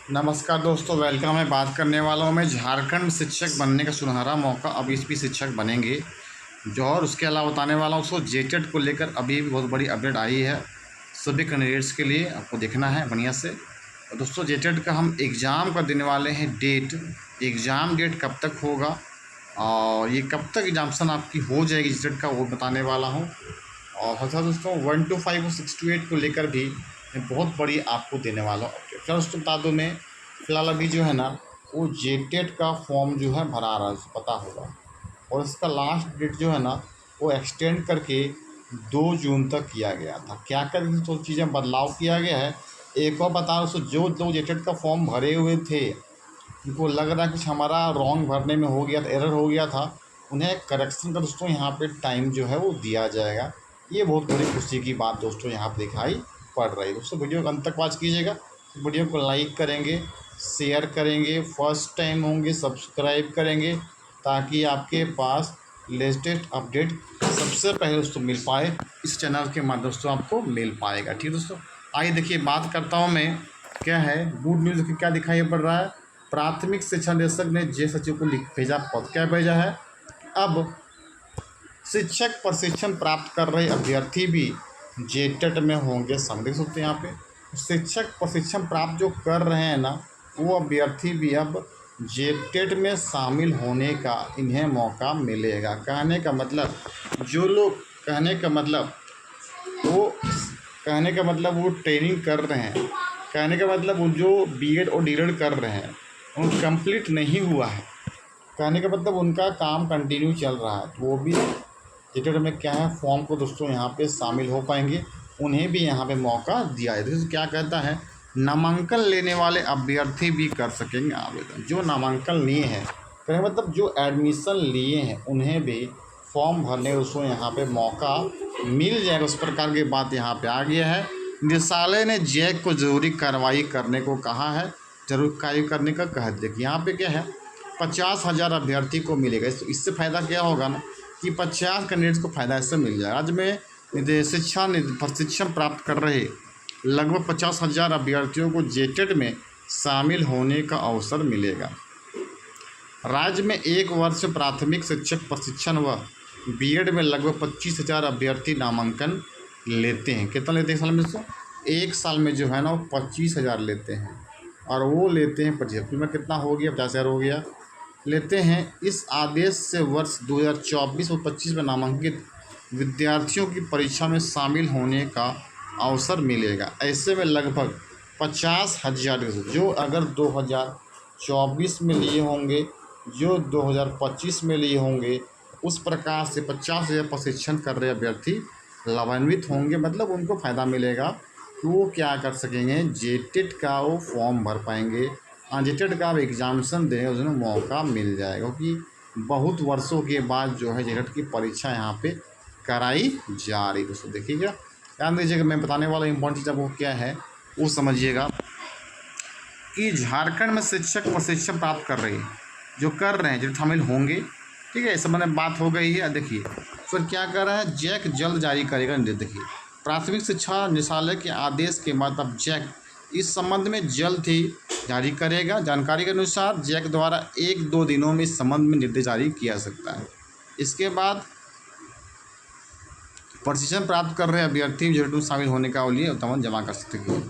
नमस्कार दोस्तों, वेलकम। मैं बात करने वाला हूँ, मैं झारखंड शिक्षक बनने का सुनहरा मौका, अब इस भी शिक्षक बनेंगे जो, और उसके अलावा बताने वाला हूँ उसको जेटेट को लेकर अभी भी बहुत बड़ी अपडेट आई है सभी कैंडिडेट्स के लिए। आपको देखना है बढ़िया से। और दोस्तों जेटेट का हम एग्ज़ाम का देने वाले हैं डेट। एग्ज़ाम डेट कब तक होगा और ये कब तक एग्जाम्सन आपकी हो जाएगी जेटेट का, वो बताने वाला हूँ। और अच्छा दोस्तों 1 to 5 और 6 to 8 को लेकर भी मैं बहुत बड़ी आपको देने वाला हूँ अपडेट। चलो दोस्तों बता दूँ, मैं फ़िलहाल अभी जो है ना वो जेटेट का फॉर्म जो है भरा रहा है, पता होगा। और इसका लास्ट डेट जो है ना वो एक्सटेंड करके 2 जून तक किया गया था। क्या कर तो चीज़ें बदलाव किया गया है। एक और बता रहा हूँ, जो लोग जेटेट का फॉर्म भरे हुए थे, उनको लग रहा है कुछ हमारा रॉन्ग भरने में हो गया था, एरर हो गया था, उन्हें करेक्शन का दोस्तों यहाँ पे टाइम जो है वो दिया जाएगा। ये बहुत बड़ी खुशी की बात दोस्तों यहाँ पे दिखाई पड़ रही है। दोस्तों वीडियो को अंत तक वॉच कीजिएगा। वीडियो को लाइक करेंगे, शेयर करेंगे, फर्स्ट टाइम होंगे सब्सक्राइब करेंगे, ताकि आपके पास लेटेस्ट अपडेट सबसे पहले दोस्तों मिल पाए। इस चैनल के माध्यम दोस्तों आपको मिल पाएगा। ठीक दोस्तों, आइए देखिए बात करता हूँ मैं। क्या है गुड न्यूज़, क्या दिखाई पड़ रहा है। प्राथमिक शिक्षा निदेशक ने जे सचिव को लिख भेजा पत्र। क्या भेजा है, अब शिक्षक प्रशिक्षण प्राप्त कर रहे अभ्यर्थी भी जेटेट में होंगे शामिल। देख सकते हैं यहाँ पे शिक्षक प्रशिक्षण प्राप्त जो कर रहे हैं ना, वो अभ्यर्थी भी अब जेटेट में शामिल होने का इन्हें मौका मिलेगा। कहने का मतलब जो लोग वो कहने का मतलब वो ट्रेनिंग कर रहे हैं, कहने का मतलब वो जो बीएड और डीएड कर रहे हैं उन कंप्लीट नहीं हुआ है, कहने का मतलब उनका काम कंटिन्यू चल रहा है, तो वो भी जेटेट में क्या है फॉर्म को दोस्तों यहाँ पे शामिल हो पाएंगे। उन्हें भी यहाँ पे मौका दिया है। तो क्या कहता है, नामांकन लेने वाले अभ्यर्थी भी कर सकेंगे आवेदन। जो नामांकन लिए हैं, कहने मतलब जो एडमिशन लिए हैं, उन्हें भी फॉर्म भरने उसको यहाँ पे मौका मिल जाएगा। उस प्रकार की बात यहाँ पे आ गया है। निदेशालय ने जैक को जरूरी कार्रवाई करने को कहा है। जरूर कार्य करने का कह देखिए यहाँ पे क्या है, 50,000 अभ्यर्थी को मिलेगा। तो इससे फ़ायदा क्या होगा ना कि 50 कैंडिडेट्स को फ़ायदा इससे मिल जाएगा। राज्य में शिक्षा प्रशिक्षण प्राप्त कर रहे लगभग 50,000 अभ्यर्थियों को जेटेट में शामिल होने का अवसर मिलेगा। राज्य में एक वर्ष प्राथमिक शिक्षक प्रशिक्षण व बीएड में लगभग 25,000 अभ्यर्थी नामांकन लेते हैं। कितना लेते हैं साल में दोस्तों? एक साल में जो है ना वो 25,000 लेते हैं, और वो लेते हैं 25 में कितना हो गया, 50,000 हो गया लेते हैं। इस आदेश से वर्ष 2024 और 25 में नामांकित विद्यार्थियों की परीक्षा में शामिल होने का अवसर मिलेगा। ऐसे में लगभग 50,000 जो अगर 2024 में लिए होंगे, जो 2025 में लिए होंगे, उस प्रकार से 50,000 प्रशिक्षण कर रहे अभ्यर्थी लाभान्वित होंगे। मतलब उनको फ़ायदा मिलेगा कि वो क्या कर सकेंगे, जेटेट का वो फॉर्म भर पाएंगे। जेटेट का एग्जामिनेशन देने उसमें मौका मिल जाएगा, क्योंकि बहुत वर्षों के बाद जो है जेटेट की परीक्षा यहाँ पे कराई जा रही। दोस्तों देखिएगा, ध्यान दीजिएगा, मैं बताने वाला इम्पोर्टेंट चीज़ वो क्या है वो समझिएगा कि झारखंड में शिक्षक प्रशिक्षण प्राप्त कर रहे हैं, जो कर रहे हैं, जो शामिल होंगे। ठीक है, इस संबंध में बात हो गई है। देखिए फिर क्या कर रहा है, जैक जल्द जारी करेगा। देखिए प्राथमिक शिक्षा निदेशालय के आदेश के बाद अब जैक इस संबंध में जल्द ही जारी करेगा। जानकारी के अनुसार जैक द्वारा 1-2 दिनों में इस संबंध में निर्देश जारी किया जा सकता है। इसके बाद प्रशिक्षण प्राप्त कर रहे अभ्यर्थी जेटेट में शामिल होने का लिए आवेदन जमा कर सकते हैं।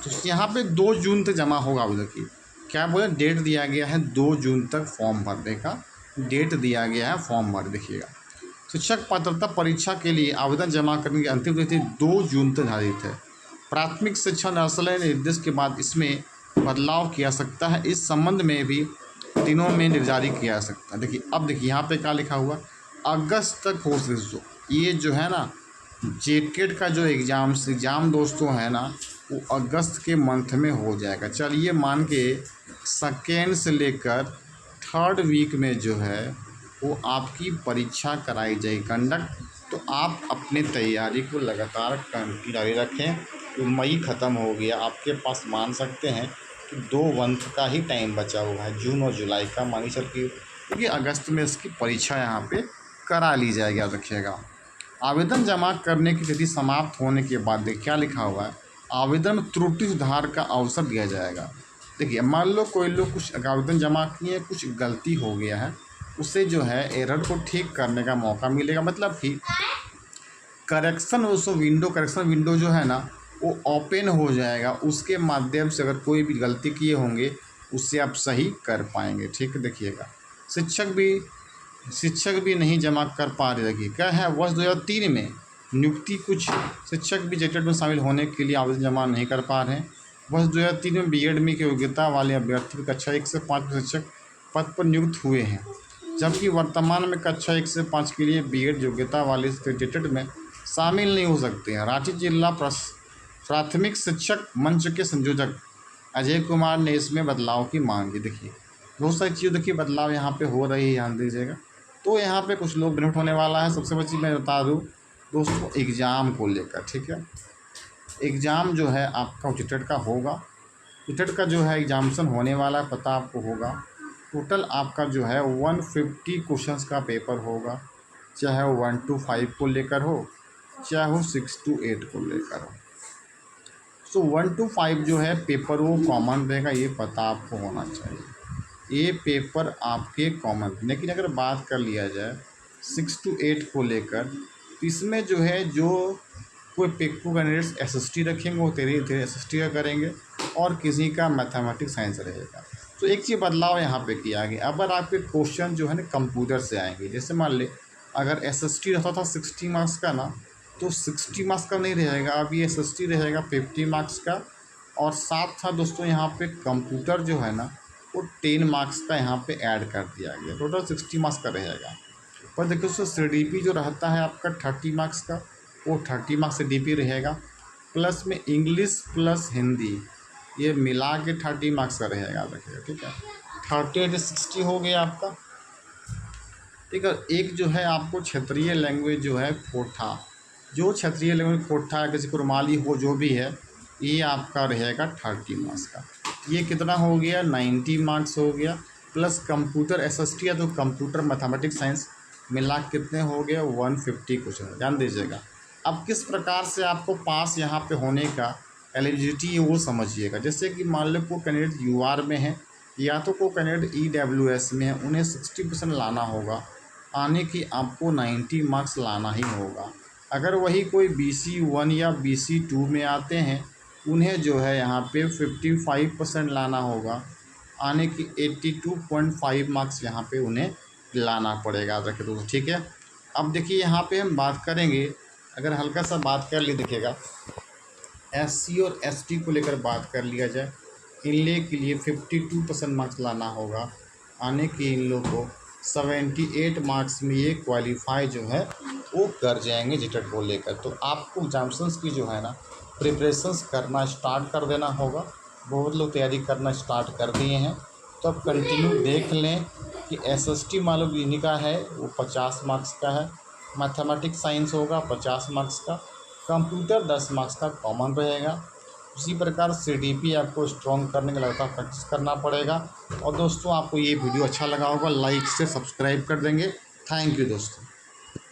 तो यहाँ पे 2 जून तक जमा होगा आवेदन। देखिए क्या बोले, डेट दिया गया है 2 जून तक फॉर्म भरने का, डेट दिया गया है फॉर्म भर। देखिएगा शिक्षक पात्रता परीक्षा के लिए आवेदन जमा करने की अंतिम तिथि 2 जून तक निर्धारित है। प्राथमिक शिक्षा निदेशालय ने निर्देश के बाद इसमें बदलाव किया सकता है। इस संबंध में भी दिनों में निर्जारी किया जा सकता है। देखिए अब देखिए यहाँ पे क्या लिखा हुआ, अगस्त तक हो सकते। ये जो है ना जेटेट का जो एग्ज़ाम दोस्तों है ना, वो अगस्त के मंथ में हो जाएगा। चलिए मान के सेकेंड से लेकर 3rd वीक में जो है वो आपकी परीक्षा कराई जाएगी कंडक्ट। तो आप अपने तैयारी को लगातार जारी रखें। तो मई ख़त्म हो गया, आपके पास मान सकते हैं कि 2 मंथ का ही टाइम बचा हुआ है, जून और जुलाई का मानी चल के, क्योंकि अगस्त में इसकी परीक्षा यहाँ पे करा ली जाएगी। याद रखिएगा, आवेदन जमा करने की तिथि समाप्त होने के बाद क्या लिखा हुआ है, आवेदन में त्रुटि सुधार का अवसर दिया जाएगा। देखिए मान लो कोई लोग कुछ आवेदन जमा किए, कुछ गलती हो गया है, उसे जो है एरर को ठीक करने का मौका मिलेगा। मतलब कि करेक्शन विंडो जो है ना वो ओपन हो जाएगा, उसके माध्यम से अगर कोई भी गलती किए होंगे उससे आप सही कर पाएंगे। ठीक है, देखिएगा शिक्षक भी नहीं जमा कर पा रहे। देखिए क्या है, वर्ष 2003 में नियुक्ति, कुछ शिक्षक भी जेटेट में शामिल होने के लिए आवेदन जमा नहीं कर पा रहे हैं। वर्ष 2003 में बीएड में की योग्यता वाले अभ्यर्थी कक्षा 1 से 5 शिक्षक पद पर नियुक्त हुए हैं, जबकि वर्तमान में कक्षा 1 से 5 के लिए बीएड योग्यता वाले जेटेट में शामिल नहीं हो सकते हैं। रांची जिला प्राथमिक शिक्षक मंच के संयोजक अजय कुमार ने इसमें बदलाव की मांग की। देखिए बहुत सारी चीज़ें देखिए बदलाव यहाँ पे हो रही है, ध्यान दीजिएगा। तो यहाँ पे कुछ लोग बेनिफिट होने वाला है। सबसे बड़ी चीज़ मैं बता दूँ दोस्तों, एग्ज़ाम को लेकर, ठीक है। एग्ज़ाम जो है आपका जेटेट का होगा। जेटेट का जो है एग्जामिनेशन होने वाला है, पता आपको होगा। टोटल आपका जो है 150 क्वेश्चंस का पेपर होगा, चाहे वो 1 to 5 को लेकर हो, चाहे वो 6 to 8 को लेकर हो। सो 1 to 5 जो है पेपर वो कॉमन रहेगा, ये पता आपको होना चाहिए। ये पेपर आपके कॉमन, लेकिन अगर बात कर लिया जाए 6 to 8 को लेकर, इसमें जो है जो कोई कैंडिडेट्स एसएसटी रखेंगे वो धीरे धीरे एसएसटी का करेंगे, और किसी का मैथमेटिक्स साइंस रहेगा। तो एक चीज़ बदलाव यहाँ पे किया गया, अगर आपके क्वेश्चन जो है ना कंप्यूटर से आएंगे, जैसे मान ले अगर एसएसटी रहता था 60 मार्क्स का ना, तो 60 मार्क्स का नहीं रहेगा, अब ये एसएसटी रहेगा 50 मार्क्स का। और साथ था दोस्तों यहाँ पे कंप्यूटर जो है ना वो 10 मार्क्स का यहाँ पे ऐड कर दिया गया, टोटल 60 मार्क्स का रहेगा। पर देखिए उससे सीडीपी जो रहता है आपका 30 मार्क्स का, वो 30 मार्क्स सीडीपी रहेगा, प्लस में इंग्लिश प्लस हिंदी ये मिला के 30 मार्क्स का रहेगा। देखिए ठीक है, 30 60 हो गया आपका। ठीक है, एक जो है आपको क्षेत्रीय लैंग्वेज जो है कोठा, जो क्षेत्रीय लैंग्वेज कोठा है, किसी को रुमाली हो जो भी है, ये आपका रहेगा 30 मार्क्स का। ये कितना हो गया, 90 मार्क्स हो गया, प्लस कंप्यूटर एसएसटी है तो कंप्यूटर मैथमेटिक्स साइंस मिला कितने हो गए, 150 क्वेश्चन। ध्यान दीजिएगा। अब किस प्रकार से आपको पास यहाँ पे होने का एलिजिबिलिटी है वो समझिएगा। जैसे कि मान लो कोई कैंडिडेट यूआर में है, या तो कोई कैंडिडेट ईडब्ल्यूएस में है, उन्हें 60% लाना होगा, आने की आपको 90 मार्क्स लाना ही होगा। अगर वही कोई BC1 या BC2 में आते हैं, उन्हें जो है यहाँ पे 55% लाना होगा, आने की 82.5 मार्क्स यहाँ पे उन्हें लाना पड़ेगा। रखे दोस्तों, ठीक है। अब देखिए यहाँ पे हम बात करेंगे, अगर हल्का सा बात कर लिए, देखिएगा SC और ST को लेकर बात कर लिया जाए, इनले के लिए 52% मार्क्स लाना होगा, आने की इन लोगों को 78 मार्क्स में ये क्वालिफाई जो है वो कर जाएंगे जेटेट को लेकर। तो आपको एग्जामिनेशंस की जो है ना प्रिपरेशंस करना स्टार्ट कर देना होगा। बहुत लोग तैयारी करना स्टार्ट कर दिए हैं, तो अब कंटिन्यू देख लें कि SST मान लो इन्हीं का है वो 50 मार्क्स का है, मैथमेटिक्स साइंस होगा 50 मार्क्स का, कंप्यूटर 10 मार्क्स का कॉमन रहेगा। उसी प्रकार CDP आपको स्ट्रॉन्ग करने का लगातार प्रैक्टिस करना पड़ेगा। और दोस्तों आपको ये वीडियो अच्छा लगा होगा, लाइक से सब्सक्राइब कर देंगे। थैंक यू दोस्तों।